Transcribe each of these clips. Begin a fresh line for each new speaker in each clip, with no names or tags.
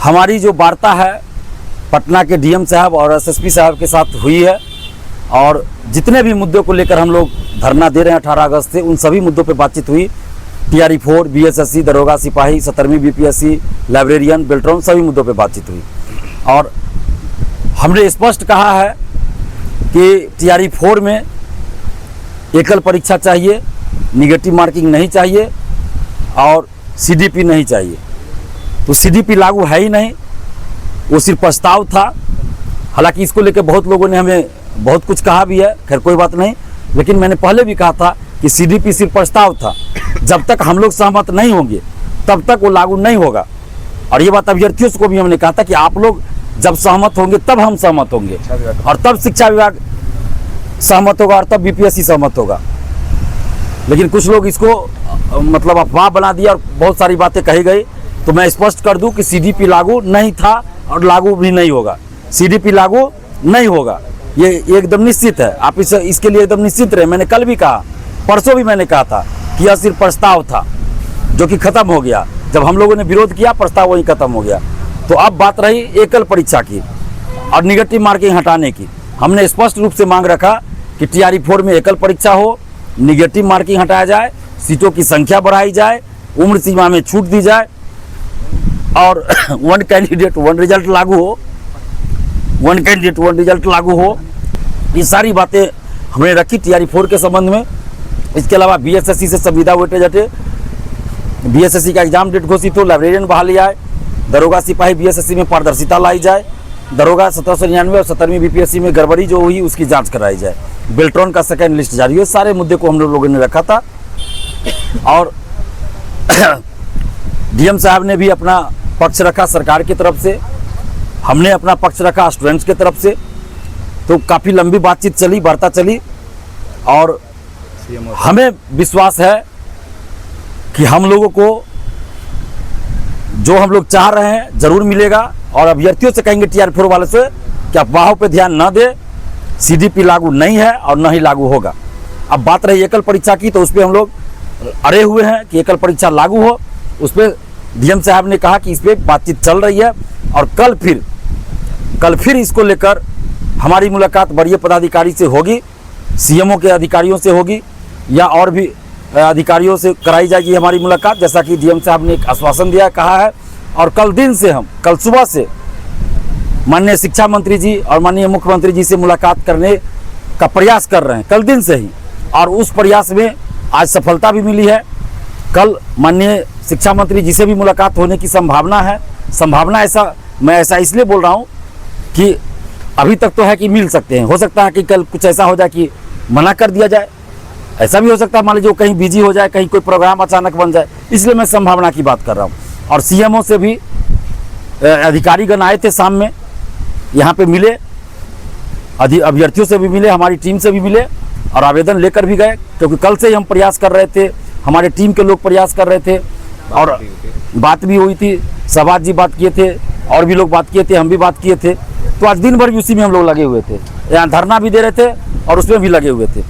हमारी जो वार्ता है पटना के डीएम साहब और एसएसपी साहब के साथ हुई है और जितने भी मुद्दों को लेकर हम लोग धरना दे रहे हैं 18 अगस्त से, उन सभी मुद्दों पे बातचीत हुई। टीआरई 4, बीएसएससी, दरोगा सिपाही, 17वीं बीपीएससी, लाइब्रेरियन, बेल्ट्रॉन, सभी मुद्दों पे बातचीत हुई और हमने स्पष्ट कहा है कि टीआरई 4 में एकल परीक्षा चाहिए, निगेटिव मार्किंग नहीं चाहिए और सीडीपी नहीं चाहिए। तो सीडीपी लागू है ही नहीं, वो सिर्फ प्रस्ताव था। हालांकि इसको लेकर बहुत लोगों ने हमें बहुत कुछ कहा भी है, खैर कोई बात नहीं, लेकिन मैंने पहले भी कहा था कि सीडीपी सिर्फ प्रस्ताव था। जब तक हम लोग सहमत नहीं होंगे तब तक वो लागू नहीं होगा। और ये बात अभ्यर्थियों को भी हमने कहा था कि आप लोग जब सहमत होंगे तब हम सहमत होंगे और तब शिक्षा विभाग सहमत होगा और तब बीपीएससी सहमत होगा। लेकिन कुछ लोग इसको मतलब अफवाह बना दिया और बहुत सारी बातें कही गई। तो मैं स्पष्ट कर दूं कि सीडीपी लागू नहीं था और लागू भी नहीं होगा। सीडीपी लागू नहीं होगा, ये एकदम निश्चित है। आप इसके लिए एकदम निश्चित रहे। मैंने कल भी कहा, परसों भी मैंने कहा था कि यह सिर्फ प्रस्ताव था जो कि खत्म हो गया। जब हम लोगों ने विरोध किया, प्रस्ताव वही खत्म हो गया। तो अब बात रही एकल परीक्षा की और निगेटिव मार्किंग हटाने की। हमने स्पष्ट रूप से मांग रखा कि टीआरई 4 में एकल परीक्षा हो, निगेटिव मार्किंग हटाया जाए, सीटों की संख्या बढ़ाई जाए, उम्र सीमा में छूट दी जाए और 1 कैंडिडेट 1 रिजल्ट लागू हो, 1 कैंडिडेट 1 रिजल्ट लागू हो। ये सारी बातें हमने रखी टीआरई 4 के संबंध में। इसके अलावा बीएसएससी से संविदा वेटेज हटे, बीएसएससी का एग्जाम डेट घोषित हो, लाइब्रेरियन बहाली आए, दरोगा सिपाही बीएसएससी में पारदर्शिता लाई जाए, दरोगा 1799 और 17वीं बीपीएससी में गड़बड़ी जो हुई उसकी जांच कराई जाए, बेल्ट्रॉन का सेकेंड लिस्ट जारी हो। सारे मुद्दे को हम लोगों ने रखा था और डीएम साहब ने भी अपना पक्ष रखा सरकार की तरफ से, हमने अपना पक्ष रखा स्टूडेंट्स की तरफ से। तो काफ़ी लंबी बातचीत चली, वार्ता चली और हमें विश्वास है कि हम लोगों को जो हम लोग चाह रहे हैं जरूर मिलेगा। और अभ्यर्थियों से कहेंगे टीआरई 4 वाले से कि अफवाहों पे ध्यान न दे, सीडीपी लागू नहीं है और न ही लागू होगा। अब बात रही एकल परीक्षा की, तो उस पर हम लोग अड़े हुए हैं कि एकल परीक्षा लागू हो। उस पर डीएम साहब ने कहा कि इस पर बातचीत चल रही है और कल फिर इसको लेकर हमारी मुलाकात वरीय पदाधिकारी से होगी, सीएमओ के अधिकारियों से होगी या और भी अधिकारियों से कराई जाएगी हमारी मुलाकात, जैसा कि डीएम साहब ने एक आश्वासन दिया, कहा है। और कल सुबह से माननीय शिक्षा मंत्री जी और माननीय मुख्यमंत्री जी से मुलाकात करने का प्रयास कर रहे हैं, कल दिन से ही। और उस प्रयास में आज सफलता भी मिली है। कल माननीय शिक्षा मंत्री जी से भी मुलाकात होने की संभावना है। मैं ऐसा इसलिए बोल रहा हूँ कि अभी तक तो है कि मिल सकते हैं, हो सकता है कि कल कुछ ऐसा हो जाए कि मना कर दिया जाए, ऐसा भी हो सकता है मान लीजिए कहीं बिजी हो जाए, कहीं कोई प्रोग्राम अचानक बन जाए, इसलिए मैं संभावना की बात कर रहा हूँ। और सीएमओ से भी अधिकारीगण आए थे शाम में, यहाँ पे मिले, अभ्यर्थियों से भी मिले, हमारी टीम से भी मिले और आवेदन लेकर भी गए, क्योंकि कल से ही हम प्रयास कर रहे थे, हमारे टीम के लोग प्रयास कर रहे थे और बात भी हुई थी। शहबाज जी बात किए थे और भी लोग बात किए थे, हम भी बात किए थे। तो आज दिन भर भी उसी में हम लोग लगे हुए थे, यहाँ धरना भी दे रहे थे और उसमें भी लगे हुए थे।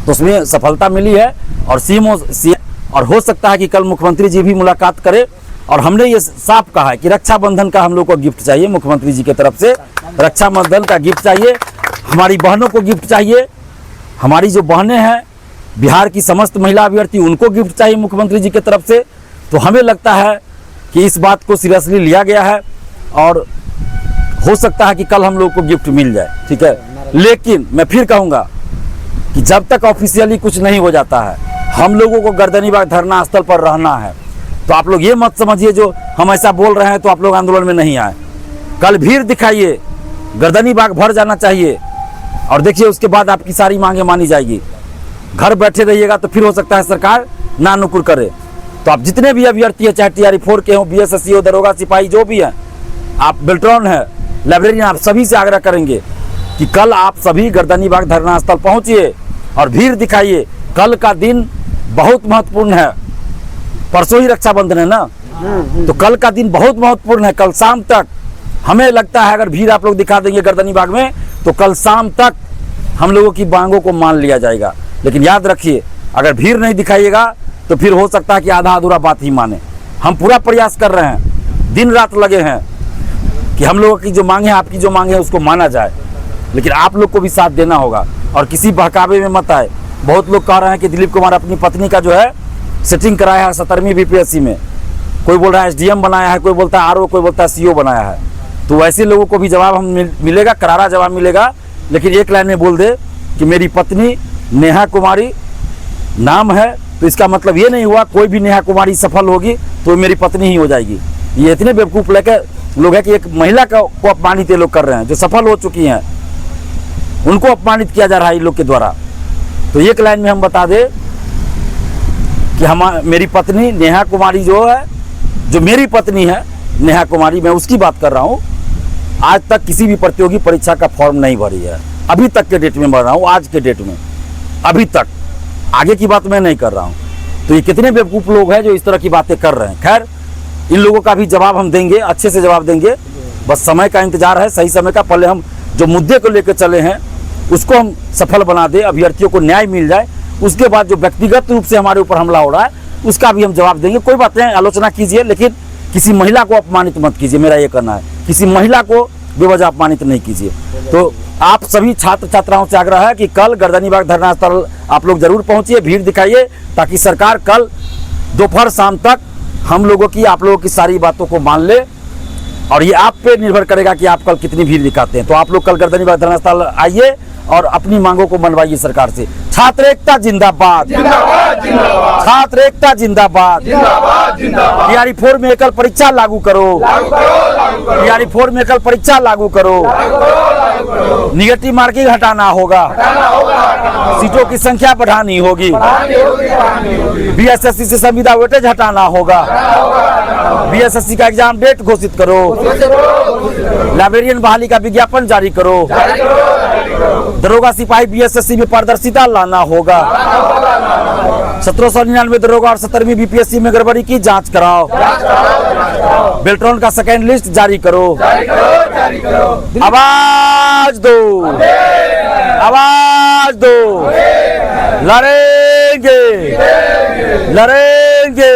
तो उसमें सफलता मिली है और सीएमओ और हो सकता है कि कल मुख्यमंत्री जी भी मुलाकात करें। और हमने ये साफ कहा है कि रक्षाबंधन का हम लोग को गिफ्ट चाहिए, मुख्यमंत्री जी की तरफ से रक्षाबंधन का गिफ्ट चाहिए, हमारी बहनों को गिफ्ट चाहिए, हमारी जो बहनें हैं बिहार की समस्त महिला अभ्यर्थी उनको गिफ्ट चाहिए मुख्यमंत्री जी की तरफ से। तो हमें लगता है कि इस बात को सीरियसली लिया गया है और हो सकता है कि कल हम लोग को गिफ्ट मिल जाए, ठीक है। लेकिन मैं फिर कहूँगा कि जब तक ऑफिशियली कुछ नहीं हो जाता है, हम लोगों को गर्दनीबाग धरना स्थल पर रहना है। तो आप लोग ये मत समझिए जो हम ऐसा बोल रहे हैं तो आप लोग आंदोलन में नहीं आए। कल भीड़ दिखाइए, गर्दनीबाग भर जाना चाहिए और देखिए उसके बाद आपकी सारी मांगे मानी जाएगी। घर बैठे रहिएगा तो फिर हो सकता है सरकार ना नुकुर करे। तो आप जितने भी अभ्यर्थी है, चाहे टीआरई 4 के हो, बीएसएससी हो, दरोगा सिपाही जो भी है, आप बेल्ट्रॉन है, लाइब्रेरियन, आप सभी से आग्रह करेंगे कि कल आप सभी गर्दनीबाग धरना स्थल पहुंचिए और भीड़ दिखाइए। कल का दिन बहुत महत्वपूर्ण है, परसों ही रक्षाबंधन है ना, तो कल का दिन बहुत महत्वपूर्ण है। कल शाम तक हमें लगता है अगर भीड़ आप लोग दिखा देंगे गर्दनीबाग में तो कल शाम तक हम लोगों की मांगों को मान लिया जाएगा। लेकिन याद रखिए अगर भीड़ नहीं दिखाइएगा तो फिर हो सकता है कि आधा अधूरा बात ही माने। हम पूरा प्रयास कर रहे हैं दिन रात लगे हैं कि हम लोगों की जो मांग है, आपकी जो मांग है उसको माना जाए, लेकिन आप लोग को भी साथ देना होगा और किसी बहकावे में मत आए। बहुत लोग कह रहे हैं कि दिलीप कुमार अपनी पत्नी का जो है सेटिंग कराया है 17वीं बीपीएससी में, कोई बोल रहा है एसडीएम बनाया है, कोई बोलता है आरओ, कोई बोलता है सीओ बनाया है। तो वैसे लोगों को भी जवाब हम मिलेगा, करारा जवाब मिलेगा। लेकिन एक लाइन में बोल दे कि मेरी पत्नी नेहा कुमारी नाम है, तो इसका मतलब ये नहीं हुआ कोई भी नेहा कुमारी सफल होगी तो मेरी पत्नी ही हो जाएगी। ये इतने बेवकूफ़ लेके लोग हैं कि एक महिला को अपमानित ये लोग कर रहे हैं जो सफल हो चुकी हैं, उनको अपमानित किया जा रहा है इन लोग के द्वारा। तो एक लाइन में हम बता दें कि मेरी पत्नी नेहा कुमारी जो है, जो मेरी पत्नी है नेहा कुमारी, मैं उसकी बात कर रहा हूँ, आज तक किसी भी प्रतियोगी परीक्षा का फॉर्म नहीं भरी है। अभी तक के डेट में भर रहा हूँ, आज के डेट में, अभी तक, आगे की बात मैं नहीं कर रहा हूँ। तो ये कितने बेवकूफ़ लोग हैं जो इस तरह की बातें कर रहे हैं। खैर, इन लोगों का भी जवाब हम देंगे, अच्छे से जवाब देंगे, बस समय का इंतजार है, सही समय का। पहले हम जो मुद्दे को लेकर चले हैं उसको हम सफल बना दें, अभ्यर्थियों को न्याय मिल जाए, उसके बाद जो व्यक्तिगत रूप से हमारे ऊपर हमला हो रहा है उसका भी हम जवाब देंगे। कोई बात नहीं, आलोचना कीजिए, लेकिन किसी महिला को अपमानित मत कीजिए, मेरा ये कहना है। किसी महिला को बेवजह अपमानित नहीं कीजिए। तो आप सभी छात्र छात्राओं से आग्रह है कि कल गर्दनीबाग धरना स्थल आप लोग जरूर पहुंचिए, भीड़ दिखाइए, ताकि सरकार कल दोपहर शाम तक हम लोगों की, आप लोगों की सारी बातों को मान ले। और ये आप पे निर्भर करेगा कि आप कल कितनी भीड़ दिखाते हैं। तो आप लोग कल गर्दनीबाग धरना स्थल आइए और अपनी मांगों को मनवाइए सरकार से। छात्र एकता जिंदाबाद, छात्र एकता जिंदाबाद। पीआरई 4 में एकल परीक्षा लागू करो, पीआरई 4 में एकल परीक्षा लागू करो। निगेटिव मार्किंग हटाना होगा, सीटों की संख्या बढ़ानी होगी, बीएसएससी से संविदा वेटेज हटाना होगा, बीएसएससी का एग्जाम डेट घोषित करो, लाइब्रेरियन बहाली का विज्ञापन जारी करो, दरोगा सिपाही बीएसएससी में पारदर्शिता लाना होगा, 1799 दरोगा और 17वीं बीपीएससी में गड़बड़ी की जांच कराओ, बेल्ट्रॉन का सेकेंड लिस्ट जारी करो। आवाज दो, आवाज दो, लड़ेंगे, लड़ेंगे।